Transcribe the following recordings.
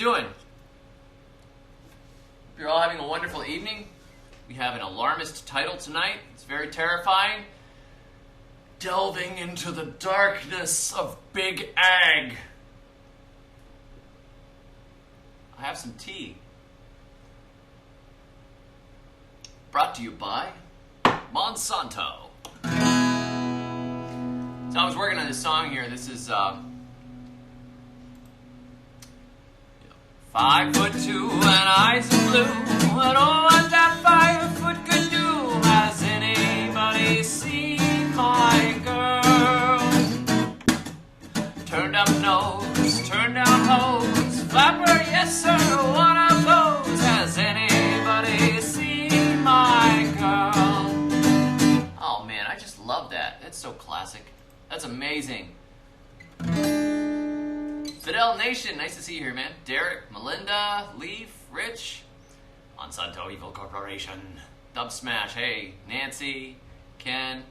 doing? Hope you're all having a wonderful evening. We have an alarmist title tonight. It's very terrifying. Delving into the darkness of Big Ag. I have some tea. Brought to you by Monsanto. So I was working on this song here. This is 5'2" and eyes of blue, and oh, what that 5 foot could do. Has anybody seen my girl? Turned up nose, turned down hose, flapper, yes sir, one of those. Has anybody seen my girl? Oh man, I just love that. That's so classic. That's amazing. Fidel Nation, nice to see you here, man. Derek, Melinda, Leaf, Rich, Monsanto Evil Corporation, Dub Smash, hey, Nancy, Ken,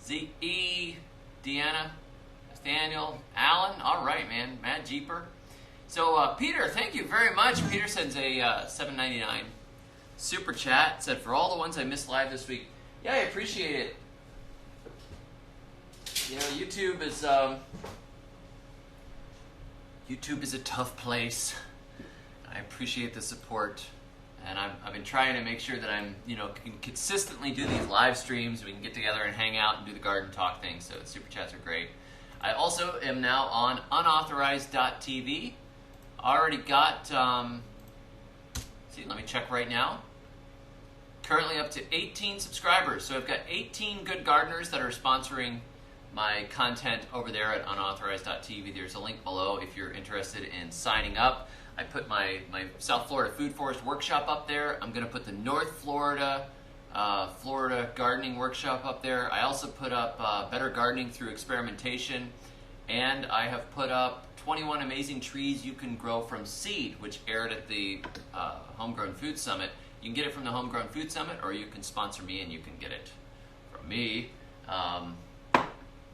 Z.E., Deanna, Nathaniel, Alan, all right, man, Matt Jeeper. So, Peter, thank you very much. Peter sends a $7.99 super chat. Said, for all the ones I missed live this week. Yeah, I appreciate it. You know, YouTube is a tough place. I appreciate the support, and I've been trying to make sure that I'm, can consistently do these live streams. We can get together and hang out and do the garden talk thing. So super chats are great. I also am now on unauthorized.tv. Already got. Let me check right now. Currently up to 18 subscribers. So I've got 18 good gardeners that are sponsoring my content over there at unauthorized.tv. There's a link below if you're interested in signing up. I put my South Florida Food Forest Workshop up there. I'm going to put the North Florida Gardening Workshop up there. I also put up Better Gardening Through Experimentation, and I have put up 21 Amazing Trees You Can Grow From Seed, which aired at the Homegrown Food Summit. You can get it from the Homegrown Food Summit, or you can sponsor me and you can get it from me.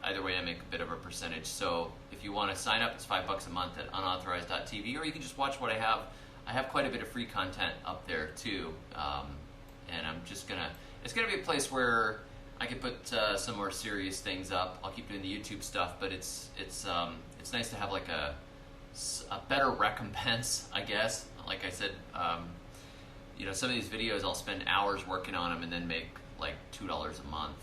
Either way, I make a bit of a percentage. So if you want to sign up, it's $5 a month at unauthorized.tv, or you can just watch what I have. I have quite a bit of free content up there too, and I'm just it's gonna be a place where I can put some more serious things up. I'll keep doing the YouTube stuff, but it's nice to have like a better recompense, I guess. Like I said, some of these videos I'll spend hours working on them and then make like $2 a month.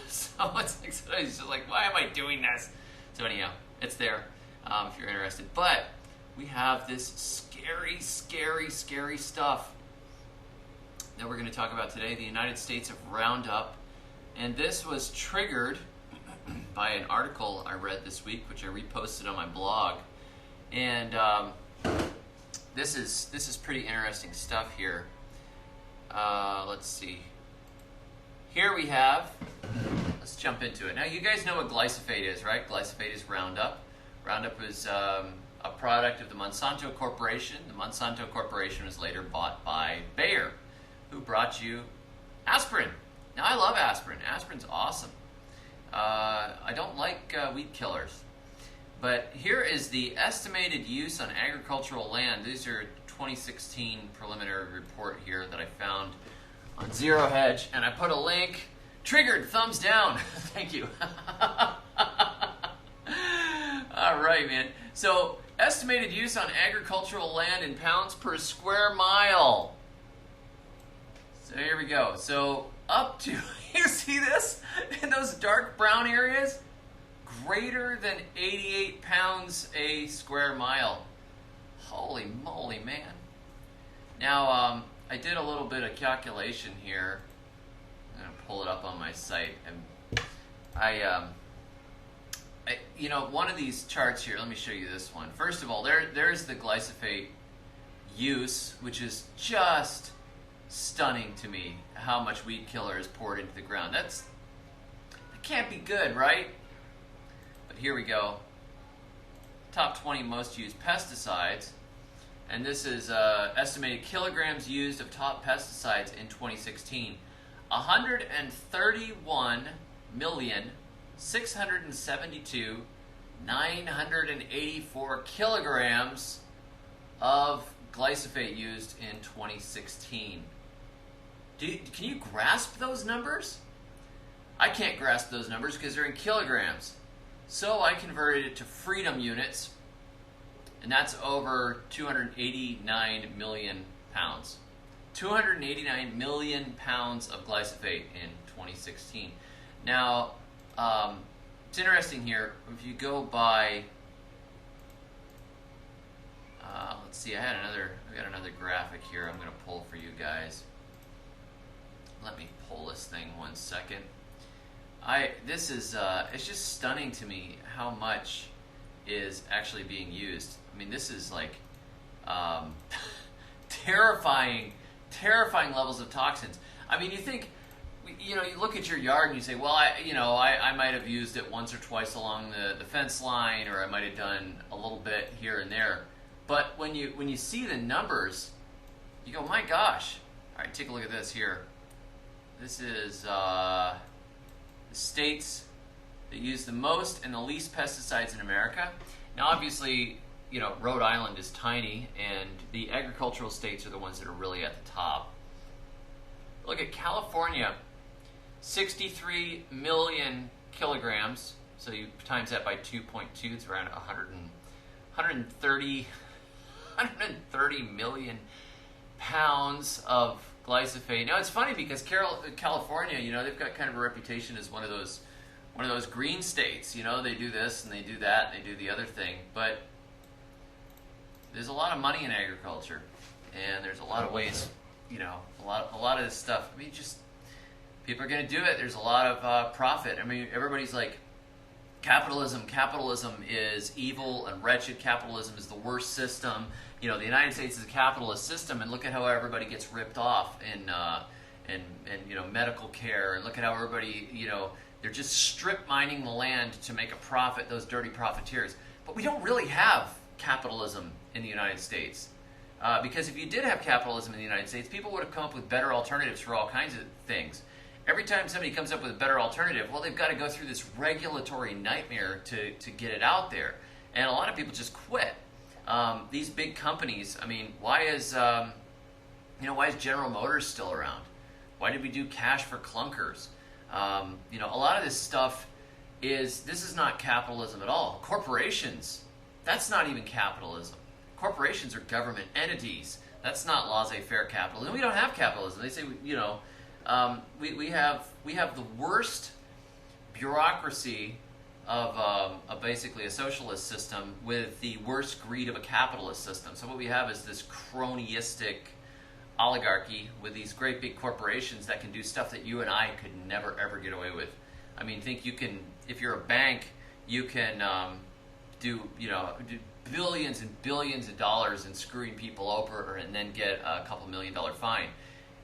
So it's just like, why am I doing this? So anyhow, it's there if you're interested. But we have this scary, scary, scary stuff that we're going to talk about today, the United States of RoundUp. And this was triggered by an article I read this week, which I reposted on my blog. And this is pretty interesting stuff here. Let's see. Here we have, let's jump into it. Now, you guys know what glyphosate is, right? Glyphosate is RoundUp. RoundUp is a product of the Monsanto Corporation. The Monsanto Corporation was later bought by Bayer, who brought you aspirin. Now, I love aspirin. Aspirin's awesome. I don't like weed killers. But here is the estimated use on agricultural land. These are 2016 preliminary report here that I found on Zero Hedge, and I put a link. Triggered, thumbs down. Thank you. All right, man. So, estimated use on agricultural land in pounds per square mile. So here we go. So up to, you see this? In those dark brown areas, greater than 88 pounds a square mile. Holy moly, man. Now, I did a little bit of calculation here. I'm going to pull it up on my site. And one of these charts here, let me show you this one. First of all, there's the glyphosate use, which is just stunning to me, how much weed killer is poured into the ground. That can't be good, right? But here we go. Top 20 most used pesticides. And this is estimated kilograms used of top pesticides in 2016. 131,672,984 kilograms of glyphosate used in 2016. Can you grasp those numbers? I can't grasp those numbers because they're in kilograms. So I converted it to freedom units, and that's over 289 million pounds. 289 million pounds of glyphosate in 2016. Now, it's interesting here. If you go by, let's see. I got another graphic here. I'm going to pull for you guys. Let me pull this thing 1 second. It's just stunning to me how much is actually being used. I mean, this is like terrifying levels of toxins. I mean, you think, you look at your yard and you say, well, I might have used it once or twice along the fence line, or I might have done a little bit here and there. But when you see the numbers, you go, my gosh. All right, take a look at this here. This is the states that use the most and the least pesticides in America. Now, obviously, Rhode Island is tiny, and the agricultural states are the ones that are really at the top. Look at California, 63 million kilograms. So you times that by 2.2, it's around 130 million pounds of glyphosate. Now, it's funny because California, they've got kind of a reputation as one of those green states. They do this and they do that and they do the other thing. But there's a lot of money in agriculture, and there's a lot of ways, a lot of this stuff. I mean, just people are going to do it. There's a lot of profit. I mean, everybody's like, capitalism is evil and wretched. Capitalism is the worst system. The United States is a capitalist system, and look at how everybody gets ripped off in medical care, and look at how everybody, they're just strip mining the land to make a profit, those dirty profiteers. But we don't really have capitalism in the United States. Because if you did have capitalism in the United States, people would have come up with better alternatives for all kinds of things. Every time somebody comes up with a better alternative, well, they've got to go through this regulatory nightmare to get it out there. And a lot of people just quit. These big companies, I mean, why is General Motors still around? Why did we do cash for clunkers? A lot of this stuff this is not capitalism at all. Corporations, that's not even capitalism. Corporations are government entities. That's not laissez-faire capitalism. We don't have capitalism. They say, we have the worst bureaucracy of basically a socialist system with the worst greed of a capitalist system. So what we have is this cronyistic oligarchy with these great big corporations that can do stuff that you and I could never ever get away with. I mean, if you're a bank, you can do billions and billions of dollars in screwing people over and then get a couple $1 million fine.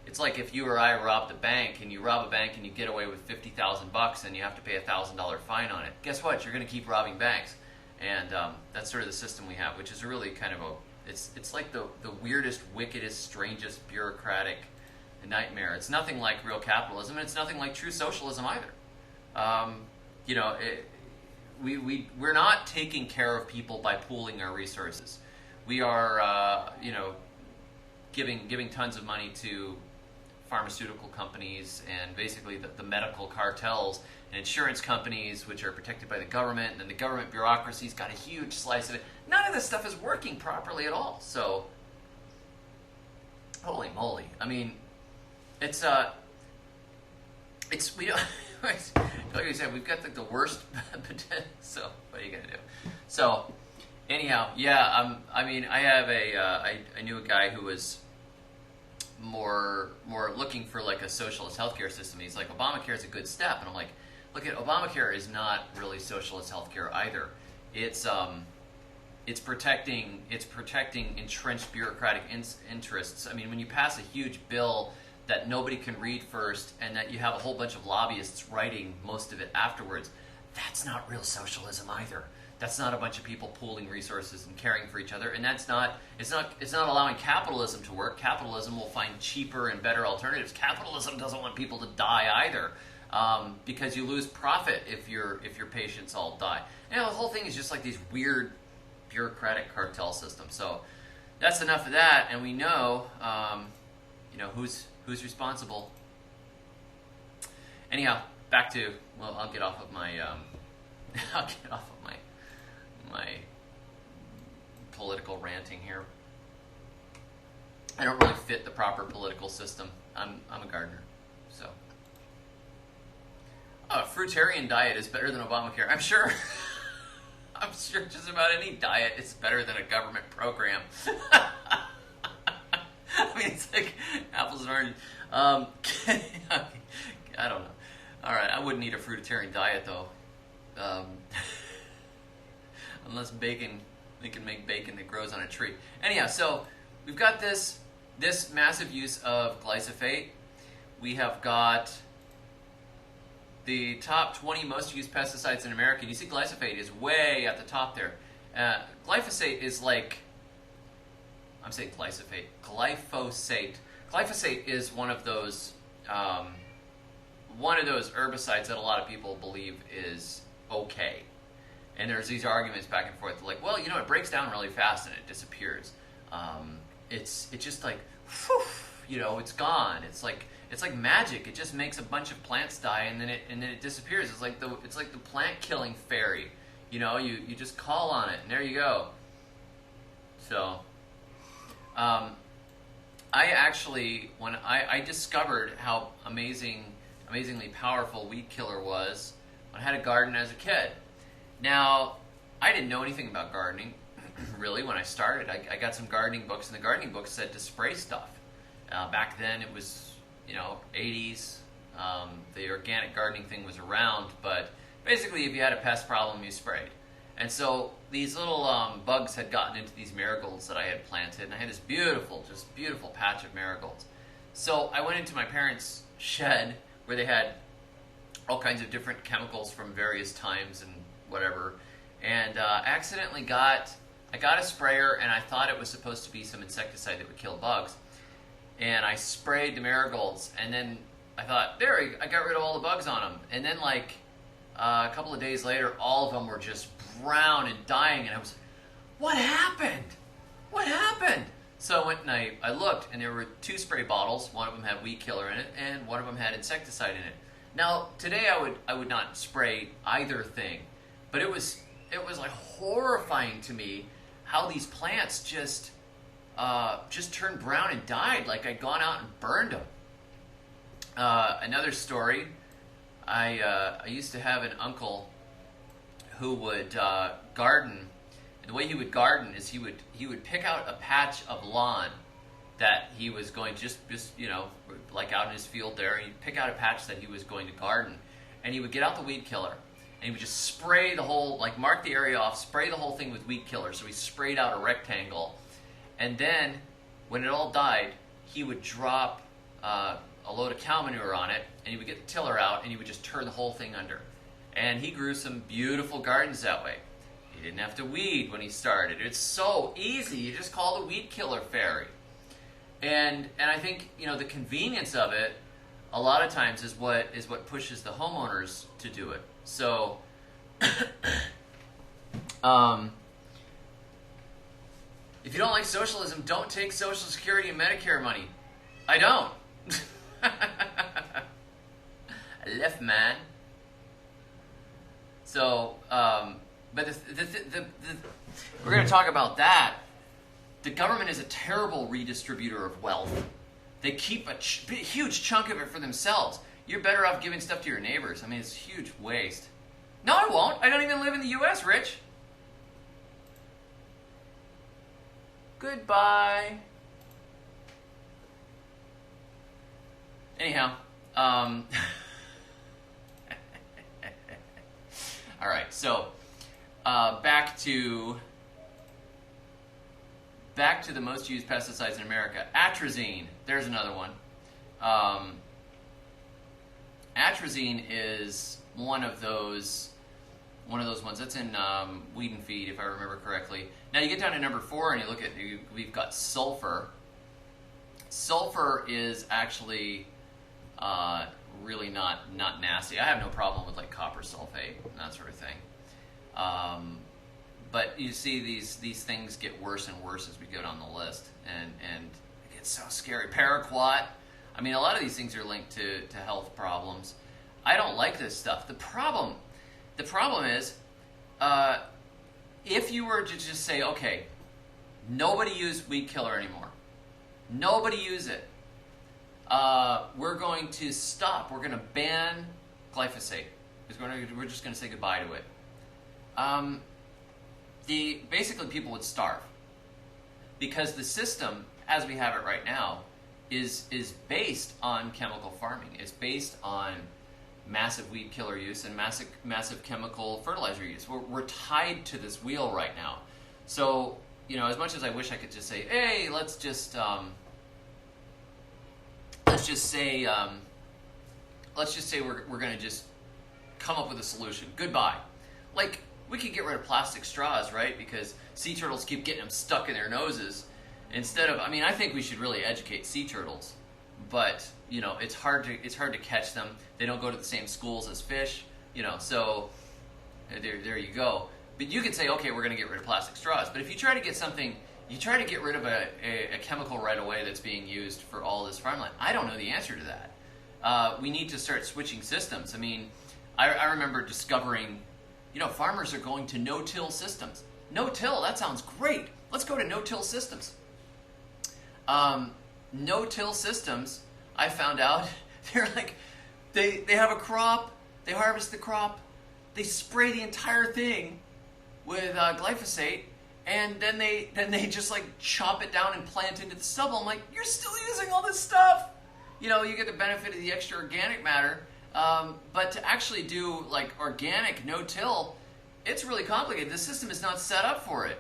It's like if you or I robbed a bank, and you rob a bank and you get away with $50,000 and you have to pay a $1,000 fine on it. Guess what? You're going to keep robbing banks. And that's sort of the system we have, which is really kind of it's like the weirdest, wickedest, strangest bureaucratic nightmare. It's nothing like real capitalism, and it's nothing like true socialism either. We're not taking care of people by pooling our resources. We are, giving tons of money to pharmaceutical companies and basically the medical cartels and insurance companies, which are protected by the government, and then the government bureaucracy's got a huge slice of it. None of this stuff is working properly at all. So, holy moly! I mean, we don't. Like I said, we've got the worst. So what are you gonna do? So anyhow, yeah. I mean, I have I knew a guy who was more looking for like a socialist healthcare system. He's like, Obamacare is a good step, and I'm like, look, Obamacare is not really socialist healthcare either. It's protecting entrenched bureaucratic interests. I mean, when you pass a huge bill that nobody can read first, and that you have a whole bunch of lobbyists writing most of it afterwards, that's not real socialism either. That's not a bunch of people pooling resources and caring for each other, and it's not allowing capitalism to work. Capitalism will find cheaper and better alternatives. Capitalism doesn't want people to die either, because you lose profit if your patients all die. The whole thing is just like these weird bureaucratic cartel systems. So that's enough of that, and we know, you know, who's responsible. Anyhow, back to, well, I'll get off of my I'll get off of my political ranting here. I don't really fit the proper political system. I'm a gardener, so. A fruitarian diet is better than Obamacare. I'm sure. I'm sure just about any diet is better than a government program. I mean, it's like apples and oranges. I don't know. All right, I wouldn't eat a fruitarian diet though, unless bacon. They can make bacon that grows on a tree. Anyhow, so we've got this massive use of glyphosate. We have got the top 20 most used pesticides in America. You see glyphosate is way at the top there. Glyphosate is like, I'm saying glyphosate. Glyphosate is one of those herbicides that a lot of people believe is okay. And there's these arguments back and forth, like, well, you know, it breaks down really fast and it disappears. It's just like, whew, you know, it's gone. It's like magic. It just makes a bunch of plants die and then it disappears. It's like the plant killing fairy. You know, you just call on it and there you go. So, I actually, when I discovered how amazingly powerful weed killer was when I had a garden as a kid. Now, I didn't know anything about gardening, really, when I started. I got some gardening books, and the gardening books said to spray stuff. Back then, it was, you know, 80s. The organic gardening thing was around, but basically, if you had a pest problem, you sprayed. And so, these little bugs had gotten into these marigolds that I had planted, and I had this beautiful patch of marigolds. So, I went into my parents' shed, where they had all kinds of different chemicals from various times and whatever, and accidentally I got a sprayer, and I thought it was supposed to be some insecticide that would kill bugs, and I sprayed the marigolds, and then I thought, there, I got rid of all the bugs on them, and then like a couple of days later, all of them were just brown and dying, and I was, what happened? What happened? So I went and I looked, and there were 2 spray bottles. One of them had weed killer in it, and one of them had insecticide in it. Now, today I would not spray either thing, but it was like horrifying to me how these plants just turned brown and died, like I'd gone out and burned them. Another story, I used to have an uncle who would garden. And the way he would garden is he would pick out a patch of lawn that he was going to just you know, like out in his field there, and he'd pick out a patch that he was going to garden, and he would get out the weed killer, and he would just spray the whole, like mark the area off, spray the whole thing with weed killer. So he sprayed out a rectangle, and then when it all died, he would drop a load of cow manure on it, and he would get the tiller out, and he would just turn the whole thing under. And he grew some beautiful gardens that way. He didn't have to weed when he started. It's so easy. You just call the weed killer fairy. And I think, you know, the convenience of it a lot of times is what pushes the homeowners to do it. So if you don't like socialism, don't take Social Security and Medicare money. I don't. Left man. So, but we're going to talk about that. The government is a terrible redistributor of wealth. They keep a huge chunk of it for themselves. You're better off giving stuff to your neighbors. I mean, it's a huge waste. No, I won't. I don't even live in the U.S., Rich. Goodbye. Anyhow, all right, so back to the most used pesticides in America. Atrazine, there's another one. Atrazine is one of those ones that's in Weed and Feed, if I remember correctly. Now you get down to number 4 and you look at, we've got sulfur. Sulfur is actually really not nasty. I have no problem with like copper sulfate and that sort of thing. But you see these things get worse and worse as we go down the list, and it gets so scary. Paraquat. I mean, a lot of these things are linked to health problems. I don't like this stuff. The problem is, if you were to just say, okay, nobody use weed killer anymore. Nobody use it. We're going to stop. We're going to ban glyphosate. We're just going to say goodbye to it. Basically people would starve, because the system as we have it right now is based on chemical farming. It's based on massive weed killer use and massive chemical fertilizer use. We're tied to this wheel right now. So, as much as I wish I could just say, hey, let's just say we're going to just come up with a solution. Goodbye. Like, we could get rid of plastic straws, right? Because sea turtles keep getting them stuck in their noses. Instead of, I think we should really educate sea turtles, but it's hard to catch them. They don't go to the same schools as fish, So there you go. But you could say, okay, we're going to get rid of plastic straws. But if you try to get rid of a chemical right away that's being used for all this farmland, I don't know the answer to that. We need to start switching systems. I remember discovering, farmers are going to no-till systems. No-till, that sounds great. Let's go to no-till systems. No-till systems, I found out, they're like, they have a crop, they harvest the crop, they spray the entire thing with glyphosate, and then they just like chop it down and plant into the stubble. I'm like, you're still using all this stuff. You get the benefit of the extra organic matter, but to actually do like organic no-till, it's really complicated. The system is not set up for it.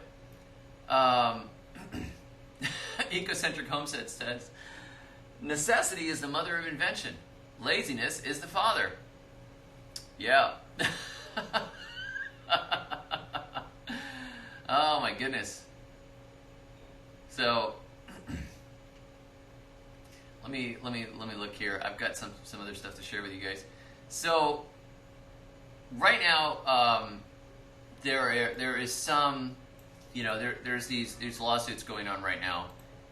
Ecocentric Homestead says, necessity is the mother of invention. Laziness is the father. Yeah. Oh my goodness. So let me look here. I've got some other stuff to share with you guys. So right now, there is some, there's these lawsuits going on right now,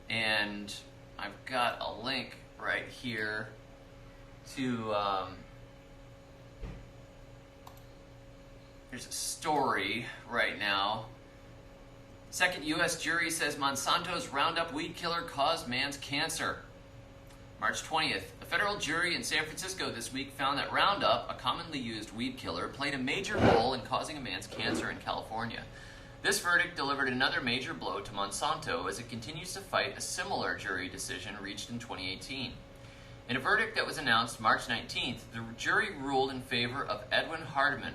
and I've got a link right here to there's a story right now. Second U.S. jury says Monsanto's Roundup weed killer caused man's cancer. March 20th, a federal jury in San Francisco this week found that Roundup, a commonly used weed killer, played a major role in causing a man's cancer in California. This verdict delivered another major blow to Monsanto as it continues to fight a similar jury decision reached in 2018. In a verdict that was announced March 19th, the jury ruled in favor of Edwin Hardeman,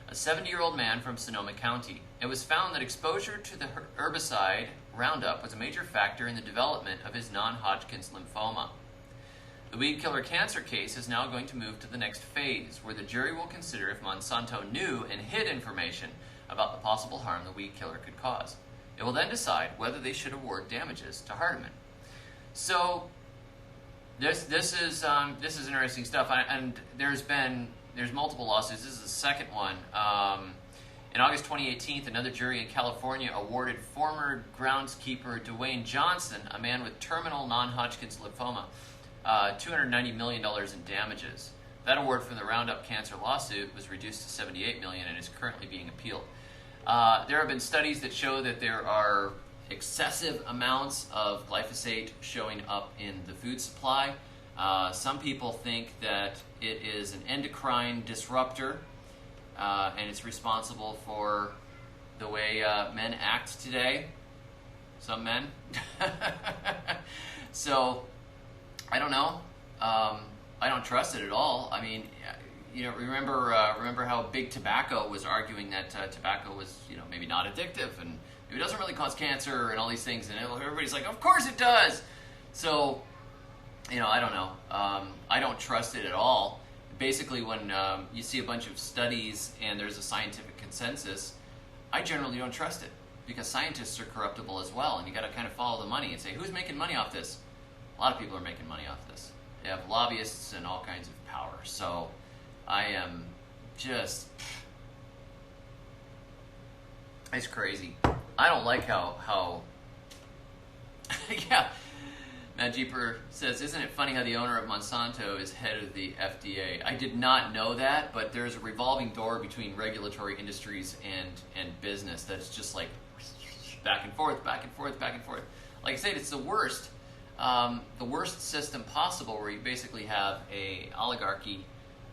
a 70-year-old man from Sonoma County. It was found that exposure to the herbicide Roundup was a major factor in the development of his non-Hodgkin's lymphoma. The weed killer cancer case is now going to move to the next phase, where the jury will consider if Monsanto knew and hid information about the possible harm the weed killer could cause. It will then decide whether they should award damages to Hardeman. So this is interesting stuff, and there's multiple lawsuits. This is the second one. In August 2018, another jury in California awarded former groundskeeper Dwayne Johnson, a man with terminal non-Hodgkin's lymphoma, $290 million in damages. That award from the Roundup cancer lawsuit was reduced to $78 million and is currently being appealed. There have been studies that show that there are excessive amounts of glyphosate showing up in the food supply. Some people think that it is an endocrine disruptor, and it's responsible for the way men act today. Some men. So, I don't know. I don't trust it at all. Remember how big tobacco was arguing that tobacco was, maybe not addictive and maybe it doesn't really cause cancer and all these things, and everybody's like, of course it does. So, I don't know. I don't trust it at all. Basically, when you see a bunch of studies and there's a scientific consensus, I generally don't trust it because scientists are corruptible as well, and you got to kind of follow the money and say, who's making money off this? A lot of people are making money off this. They have lobbyists and all kinds of power. So I am just, It's crazy. I don't like how yeah. Matt Jeeper says, isn't it funny how the owner of Monsanto is head of the FDA? I did not know that, but there's a revolving door between regulatory industries and business that's just like back and forth, back and forth, back and forth. Like I said, it's the worst system possible, where you basically have a oligarchy,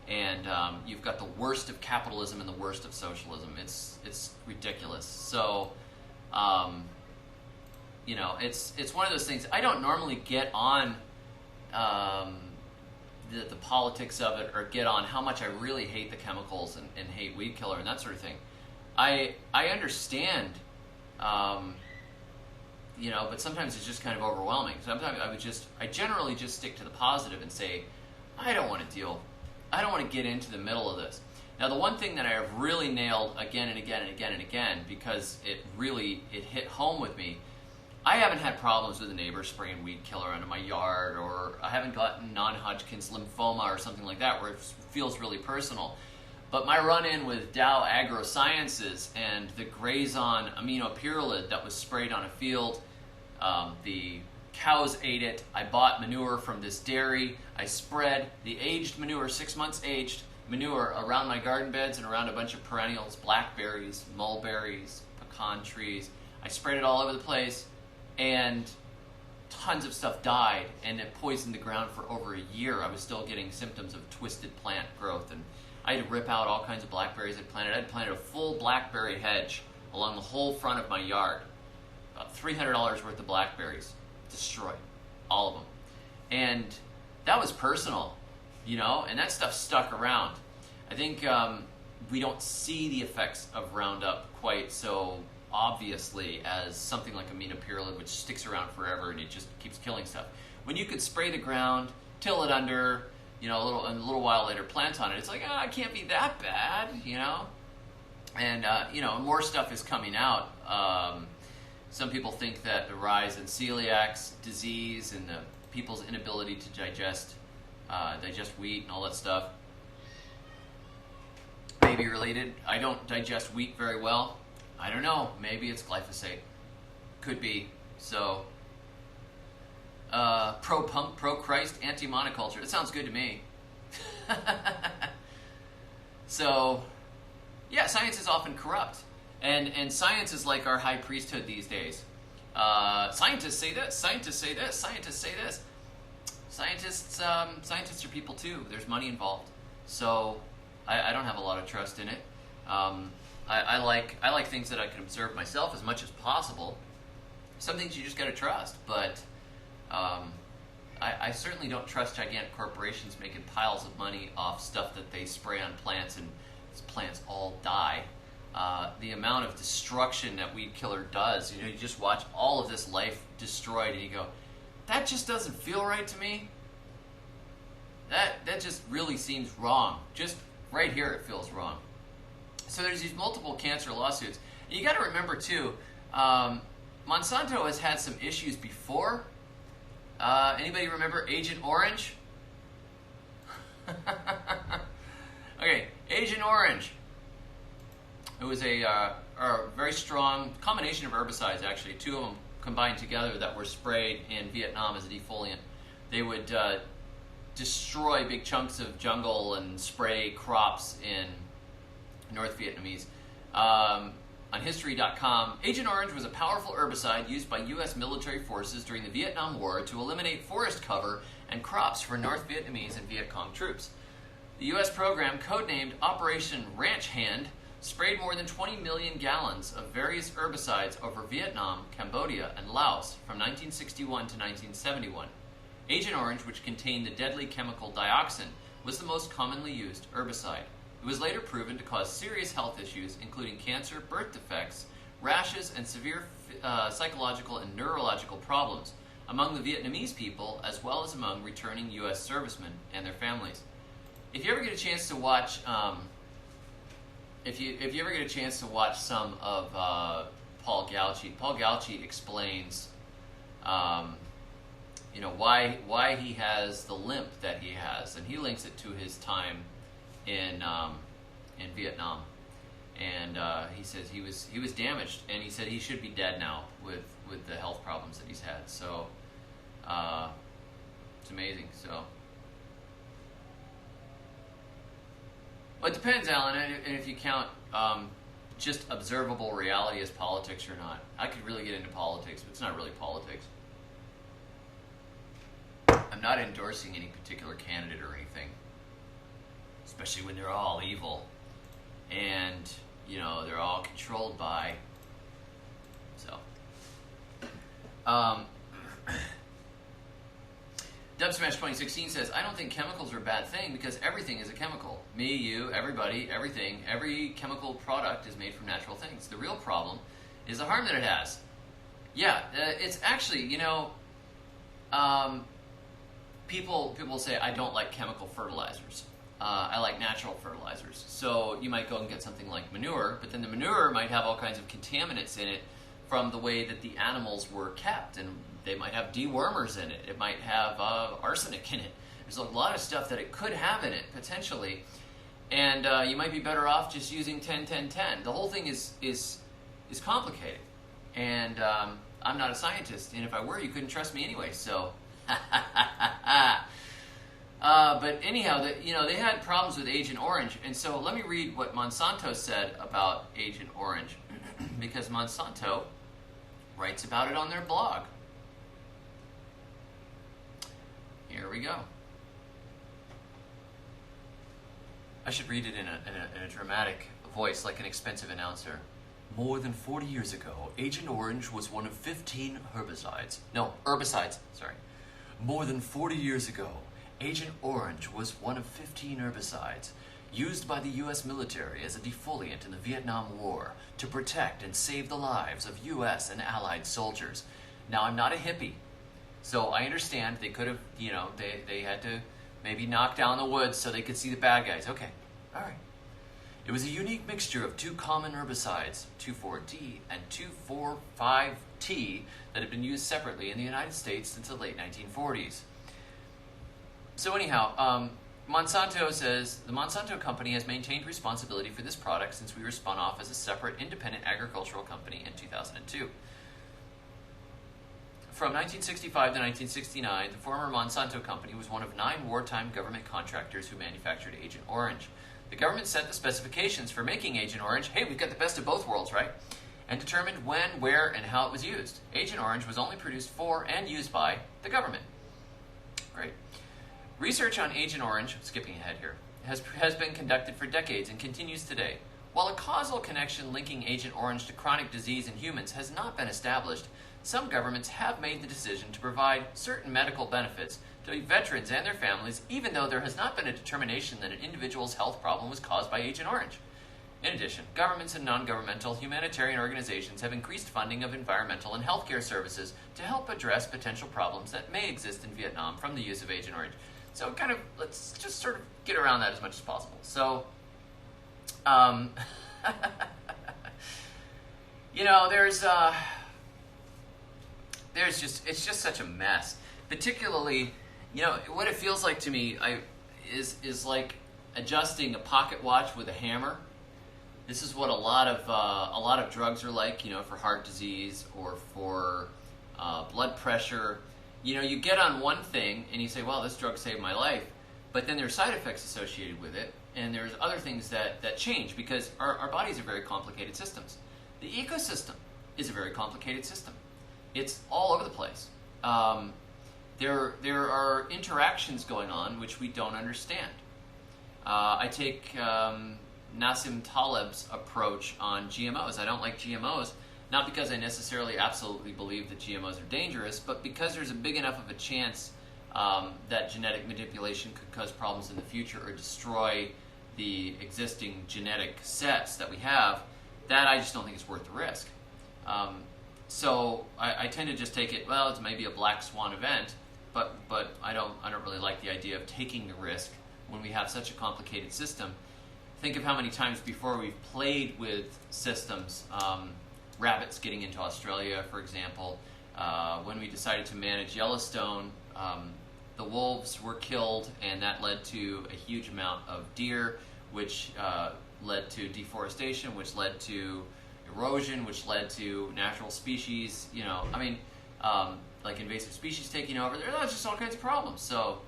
and you've got the worst of capitalism and the worst of socialism. It's ridiculous. So, you know, it's one of those things. I don't normally get on the politics of it, or get on how much I really hate the chemicals and hate weed killer and that sort of thing. I understand, you know, but sometimes it's just kind of overwhelming. Sometimes I generally just stick to the positive and say, I don't want to get into the middle of this. Now, the one thing that I have really nailed again and again and again and again, because it hit home with me, I haven't had problems with a neighbor spraying weed killer into my yard, or I haven't gotten non-Hodgkin's lymphoma or something like that where it feels really personal. But my run-in with Dow AgroSciences and the Grazon aminopyrrolid that was sprayed on a field, the cows ate it. I bought manure from this dairy. I spread the aged manure, 6 months aged manure, around my garden beds and around a bunch of perennials, blackberries, mulberries, pecan trees. I sprayed it all over the place, and tons of stuff died, and it poisoned the ground for over a year. I was still getting symptoms of twisted plant growth, and I had to rip out all kinds of blackberries I'd planted. I'd planted a full blackberry hedge along the whole front of my yard. About $300 worth of blackberries. Destroyed. All of them. And that was personal, you know, and that stuff stuck around. I think we don't see the effects of Roundup quite so obviously as something like aminopyrrolid, which sticks around forever and it just keeps killing stuff. When you could spray the ground, till it under, you know, a little while later plant on it, it's like, it can't be that bad, you know? And, you know, more stuff is coming out. Some people think that the rise in celiac disease and the people's inability to digest wheat and all that stuff may be related. I don't digest wheat very well. I don't know. Maybe it's glyphosate. Could be. So, pro-punk, pro-Christ, anti-monoculture. That sounds good to me. So, yeah, science is often corrupt. And science is like our high priesthood these days. Scientists say this, scientists say this, scientists say this. Scientists are people too. There's money involved. So I don't have a lot of trust in it. I like things that I can observe myself as much as possible. Some things you just got to trust, but I certainly don't trust gigantic corporations making piles of money off stuff that they spray on plants, and these plants all die. The amount of destruction that weed killer does, you know, you just watch all of this life destroyed and you go, that just doesn't feel right to me. That just really seems wrong. Just right here it feels wrong. So there's these multiple cancer lawsuits. And you got to remember too, Monsanto has had some issues before. Anybody remember Agent Orange? Okay, Agent Orange. It was a very strong combination of herbicides, actually. Two of them combined together that were sprayed in Vietnam as a defoliant. They would destroy big chunks of jungle and spray crops in North Vietnamese. On History.com, Agent Orange was a powerful herbicide used by U.S. military forces during the Vietnam War to eliminate forest cover and crops for North Vietnamese and Viet Cong troops. The U.S. program, codenamed Operation Ranch Hand, sprayed more than 20 million gallons of various herbicides over Vietnam, Cambodia, and Laos from 1961 to 1971. Agent Orange, which contained the deadly chemical dioxin, was the most commonly used herbicide. It was later proven to cause serious health issues, including cancer, birth defects, rashes, and severe psychological and neurological problems among the Vietnamese people, as well as among returning U.S. servicemen and their families. If you ever get a chance to watch... If you ever get a chance to watch some of Paul Gauci explains, you know, why he has the limp that he has, and he links it to his time in Vietnam. and he says he was damaged, and he said he should be dead now with the health problems that he's had. So it's amazing. So, well, it depends, Alan, and if you count just observable reality as politics or not. I could really get into politics, but it's not really politics. I'm not endorsing any particular candidate or anything, especially when they're all evil and, you know, they're all controlled by. So, Dubsmash 2016 says, I don't think chemicals are a bad thing because everything is a chemical. Me, you, everybody, everything, every chemical product is made from natural things. The real problem is the harm that it has. Yeah, it's actually, you know, people say, I don't like chemical fertilizers. I like natural fertilizers. So you might go and get something like manure, but then the manure might have all kinds of contaminants in it from the way that the animals were kept, and they might have dewormers in it. It might have arsenic in it. There's a lot of stuff that it could have in it, potentially. And you might be better off just using 10-10-10. The whole thing is complicated. And I'm not a scientist, and if I were, you couldn't trust me anyway, so... but anyhow, they had problems with Agent Orange, and so let me read what Monsanto said about Agent Orange, because Monsanto writes about it on their blog. Here we go. I should read it in a dramatic voice, like an expensive announcer. More than 40 years ago, Agent Orange was one of 15 herbicides, sorry. More than 40 years ago, Agent Orange was one of 15 herbicides used by the U.S. military as a defoliant in the Vietnam War to protect and save the lives of U.S. and Allied soldiers. Now, I'm not a hippie, so I understand they could have, they had to maybe knock down the woods so they could see the bad guys. Okay, all right. It was a unique mixture of two common herbicides, 2,4-D and 2,4,5-T, that had been used separately in the United States since the late 1940s. So anyhow, Monsanto says, the Monsanto company has maintained responsibility for this product since we were spun off as a separate independent agricultural company in 2002. From 1965 to 1969, the former Monsanto company was one of 9 wartime government contractors who manufactured Agent Orange. The government set the specifications for making Agent Orange. Hey, we've got the best of both worlds, right? And determined when, where, and how it was used. Agent Orange was only produced for and used by the government. Great. Research on Agent Orange, skipping ahead here, has been conducted for decades and continues today. While a causal connection linking Agent Orange to chronic disease in humans has not been established, some governments have made the decision to provide certain medical benefits to veterans and their families, even though there has not been a determination that an individual's health problem was caused by Agent Orange. In addition, governments and non-governmental humanitarian organizations have increased funding of environmental and healthcare services to help address potential problems that may exist in Vietnam from the use of Agent Orange. So let's just sort of get around that as much as possible. So, it's just such a mess. Particularly, what it feels like to me is like adjusting a pocket watch with a hammer. This is what a lot of drugs are like, for heart disease or for blood pressure. You get on one thing and you say, well, this drug saved my life, but then there are side effects associated with it, and there's other things that change because our bodies are very complicated systems. The ecosystem is a very complicated system. It's all over the place. There are interactions going on which we don't understand. I take Nassim Taleb's approach on GMOs. I don't like GMOs, not because I necessarily absolutely believe that GMOs are dangerous, but because there's a big enough of a chance that genetic manipulation could cause problems in the future or destroy the existing genetic sets that we have, that I just don't think it's worth the risk. So I tend to just take it, well, it's maybe a black swan event, but I don't really like the idea of taking the risk when we have such a complicated system. Think of how many times before we've played with systems, rabbits getting into Australia, for example. When we decided to manage Yellowstone, the wolves were killed, and that led to a huge amount of deer, which led to deforestation, which led to erosion, which led to natural species, like invasive species taking over. There's just all kinds of problems. So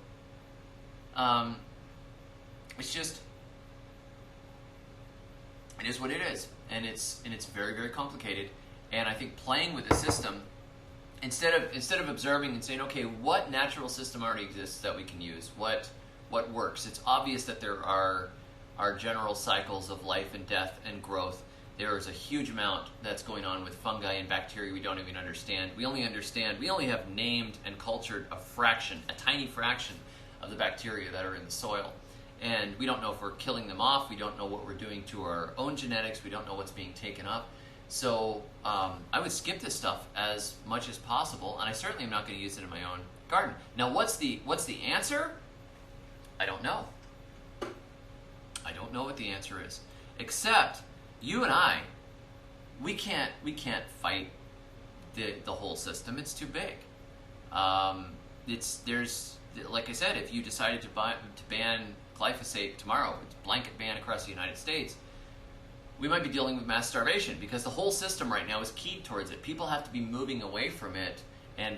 it's just, it is what it is, and it's very, very complicated. And I think playing with the system, instead of observing and saying, okay, what natural system already exists that we can use? What works? It's obvious that there are general cycles of life and death and growth. There is a huge amount that's going on with fungi and bacteria we don't even understand. We only have named and cultured a tiny fraction of the bacteria that are in the soil. And we don't know if we're killing them off. We don't know what we're doing to our own genetics. We don't know what's being taken up. So I would skip this stuff as much as possible, and I certainly am not going to use it in my own garden. Now, what's the answer? I don't know. I don't know what the answer is. Except you and I, we can't fight the whole system. It's too big. There's like I said, if you decided to ban glyphosate tomorrow, it's blanket ban across the United States, we might be dealing with mass starvation because the whole system right now is keyed towards it. People have to be moving away from it and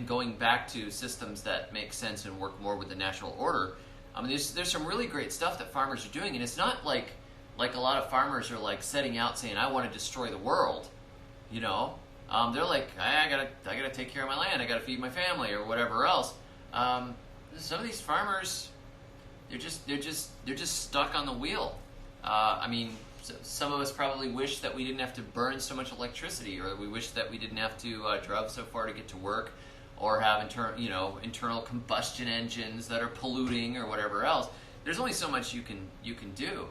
going back to systems that make sense and work more with the natural order. I mean, there's some really great stuff that farmers are doing, and it's not like a lot of farmers are like setting out saying, I want to destroy the world. They're like, I gotta take care of my land, I gotta feed my family or whatever else. Some of these farmers, they're just stuck on the wheel. Some of us probably wish that we didn't have to burn so much electricity, or we wish that we didn't have to drive so far to get to work, or have internal combustion engines that are polluting or whatever else. There's only so much you can do.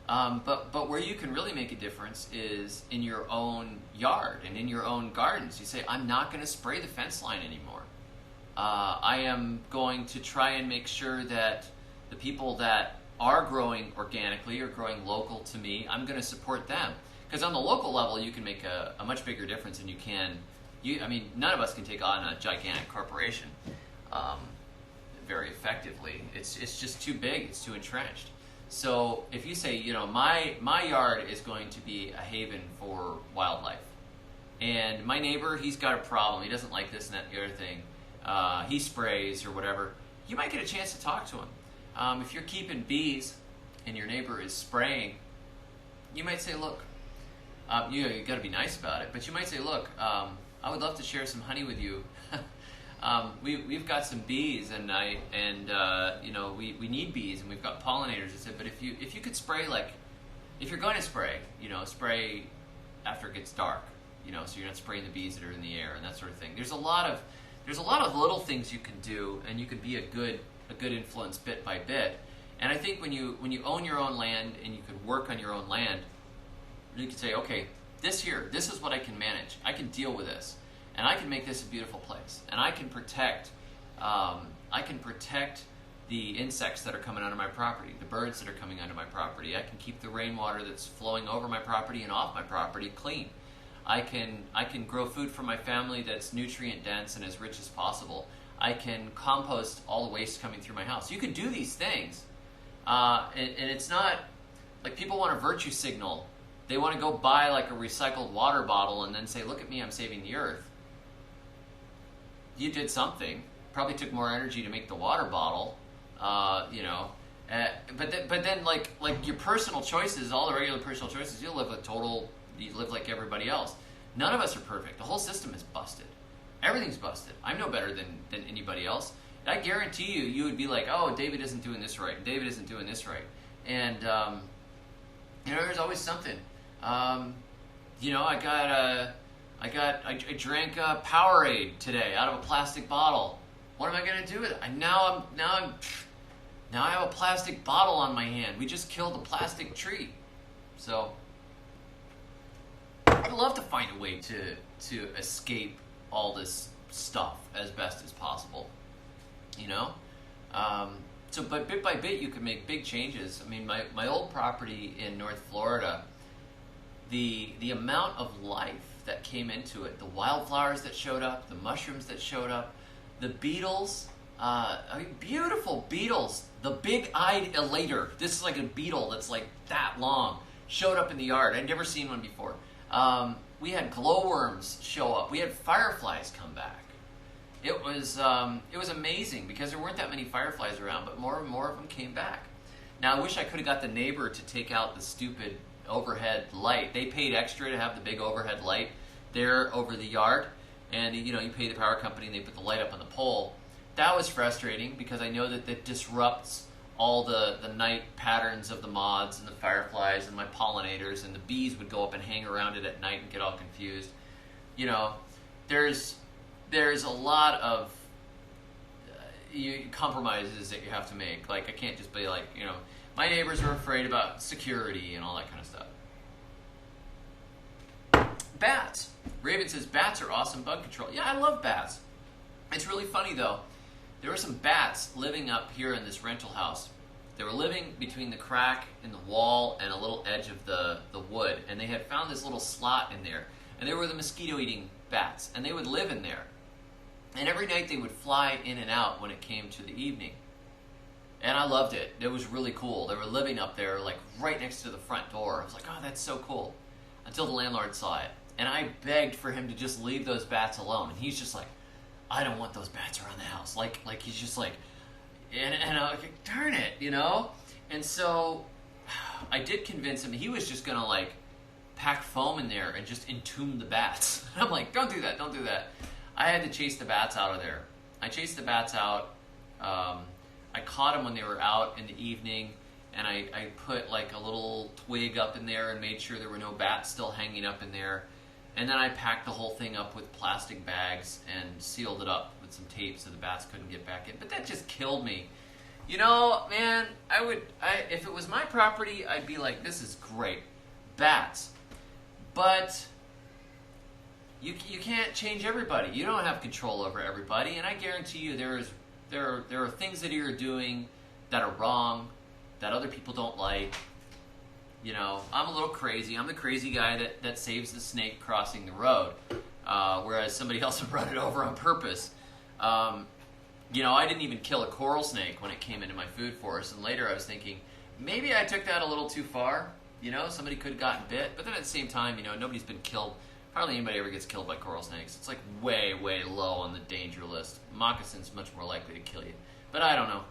But where you can really make a difference is in your own yard and in your own gardens. You say, I'm not going to spray the fence line anymore. I am going to try and make sure that the people that are growing organically or growing local to me, I'm going to support them. Because on the local level, you can make a much bigger difference than you can. None of us can take on a gigantic corporation very effectively. It's just too big. It's too entrenched. So if you say, my yard is going to be a haven for wildlife, and my neighbor, he's got a problem. He doesn't like this and that and the other thing. He sprays or whatever. You might get a chance to talk to him. If you're keeping bees and your neighbor is spraying, you might say, look, you got to be nice about it, but you might say, look, I would love to share some honey with you. We've got some bees, and we need bees, and we've got pollinators. I said, but if you could spray, if you're going to spray, spray after it gets dark, so you're not spraying the bees that are in the air and that sort of thing. There's a lot of little things you can do, and you can be a good influence bit by bit. And I think when you own your own land and you can work on your own land, you can say, okay, this is what I can manage. I can deal with this, and I can make this a beautiful place, and I can protect the insects that are coming onto my property, the birds that are coming onto my property. I can keep the rainwater that's flowing over my property and off my property clean. I can grow food for my family that's nutrient dense and as rich as possible. I can compost all the waste coming through my house. You can do these things, and it's not like people want a virtue signal. They want to go buy like a recycled water bottle and then say, look at me, I'm saving the earth. You did something. Probably took more energy to make the water bottle, but then like your personal choices, all the regular personal choices, you live like everybody else. None of us are perfect. The whole system is busted. Everything's busted. I'm no better than anybody else. I guarantee you would be like, oh, David isn't doing this right. David isn't doing this right. And there's always something. I drank a Powerade today out of a plastic bottle. What am I going to do with it? Now I have a plastic bottle on my hand. We just killed a plastic tree. So I'd love to find a way to escape all this stuff as best as possible. But bit by bit you can make big changes. My old property in North Florida, the amount of life that came into it, the wildflowers that showed up, the mushrooms that showed up, the beetles I mean, beautiful beetles. The big-eyed elater. This is like a beetle that's like that long. Showed up in the yard. I'd never seen one before. We had glowworms show up. We had fireflies come back. It was amazing because there weren't that many fireflies around, but more and more of them came back. Now, I wish I could have got the neighbor to take out the stupid overhead light. They paid extra to have the big overhead light there over the yard, and you pay the power company and they put the light up on the pole. That was frustrating because I know that disrupts all the night patterns of the moths and the fireflies and my pollinators, and the bees would go up and hang around it at night and get all confused. There's a lot of compromises that you have to make. Like, I can't just be like, my neighbors are afraid about security and all that kind of stuff. Bats. Raven says, bats are awesome bug control. Yeah, I love bats. It's really funny, though. There were some bats living up here in this rental house. They were living between the crack in the wall and a little edge of the wood, and they had found this little slot in there. And they were the mosquito-eating bats, and they would live in there. And every night they would fly in and out when it came to the evening. And I loved it. It was really cool. They were living up there, like right next to the front door. I was like, oh, that's so cool. Until the landlord saw it. And I begged for him to just leave those bats alone. And he's just like, I don't want those bats around the house. Like he's just like, and I was like, darn it, And so I did convince him. He was just going to like pack foam in there and just entomb the bats. And I'm like, don't do that, don't do that. I had to chase the bats out of there. I chased the bats out. I caught them when they were out in the evening, and I put like a little twig up in there and made sure there were no bats still hanging up in there. And then I packed the whole thing up with plastic bags and sealed it up with some tape so the bats couldn't get back in. But that just killed me. Man, if it was my property, I'd be like, this is great. Bats. But you can't change everybody. You don't have control over everybody, and I guarantee you there are things that you're doing that are wrong, that other people don't like. I'm a little crazy. I'm the crazy guy that saves the snake crossing the road, whereas somebody else would run it over on purpose. I didn't even kill a coral snake when it came into my food forest, and later I was thinking, maybe I took that a little too far. Somebody could have gotten bit, but then at the same time, nobody's been killed. Hardly anybody ever gets killed by coral snakes. It's like way, way low on the danger list. Moccasin's much more likely to kill you. But I don't know.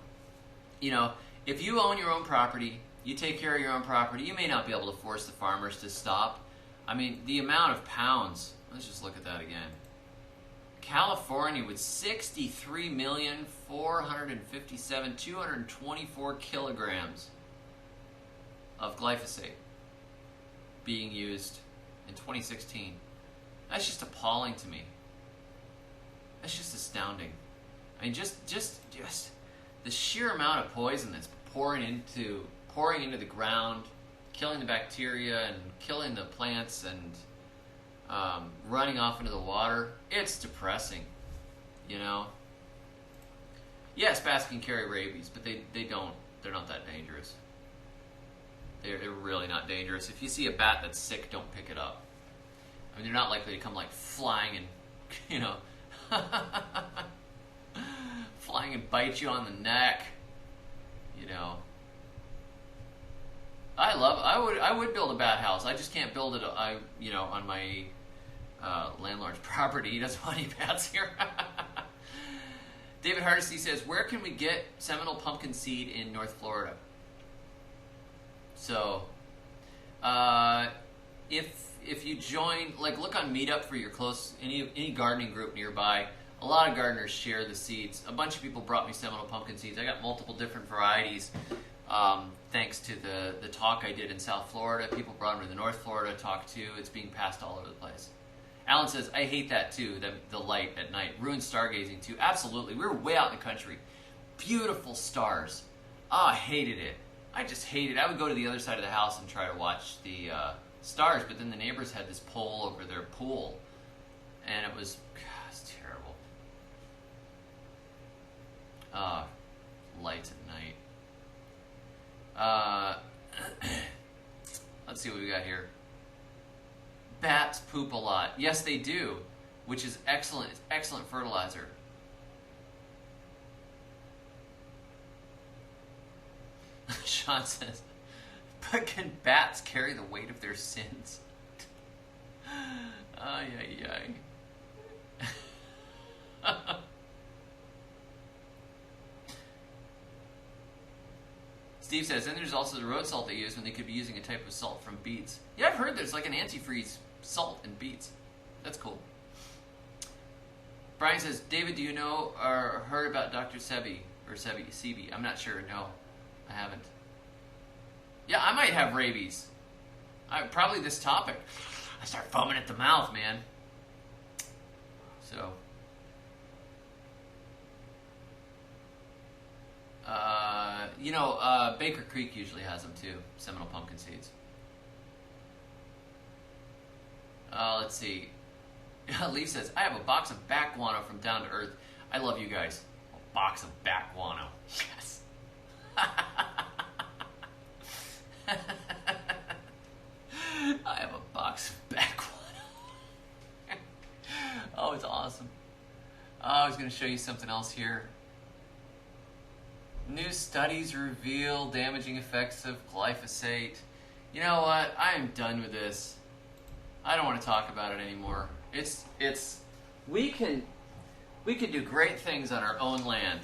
If you own your own property, you take care of your own property, you may not be able to force the farmers to stop. I mean, the amount of pounds, let's just look at that again. California with 63,457,224 kilograms of glyphosate being used in 2016. That's just appalling to me. That's just astounding. I mean, just the sheer amount of poison that's pouring into the ground, killing the bacteria and killing the plants and running off into the water. It's depressing, Yes, bats can carry rabies, but they don't. They're not that dangerous. They're really not dangerous. If you see a bat that's sick, don't pick it up. I mean, they're not likely to come like flying and, flying and bite you on the neck. I would build a bat house. I just can't build it, on my landlord's property. He doesn't want any bats here. David Hardesty says, where can we get Seminole pumpkin seed in North Florida? So, if you join, look on Meetup for your any gardening group nearby. A lot of gardeners share the seeds. A bunch of people brought me Seminole pumpkin seeds. I got multiple different varieties, thanks to the talk I did in South Florida. People brought them to the North Florida talk too. It's being passed all over the place. Alan says, I hate that too, the light at night. Ruins stargazing too. Absolutely. We were way out in the country. Beautiful stars. Oh, I hated it. I just hated it. I would go to the other side of the house and try to watch the stars, but then the neighbors had this pole over their pool, and it was terrible. Lights at night. Let's see what we got here. Bats poop a lot. Yes, they do, which is excellent. It's excellent fertilizer. Sean says, but can bats carry the weight of their sins? Ay, ay, ay. Steve says, and there's also the road salt they use when they could be using a type of salt from beets. Yeah, I've heard there's like an antifreeze salt in beets. That's cool. Brian says, David, do you know or heard about Dr. Sebi? Or Sebi? I'm not sure. No, I haven't. Yeah, I might have rabies. Probably this topic. I start foaming at the mouth, man. So, Baker Creek usually has them too. Seminole pumpkin seeds. Let's see. Leaf says, I have a box of back guano from Down to Earth. I love you guys. A box of back guano. Yes. I have a box of back guano. Oh, it's awesome. I was going to show you something else here. New studies reveal damaging effects of glyphosate. You know what? I am done with this. I don't want to talk about it anymore. We can do great things on our own land.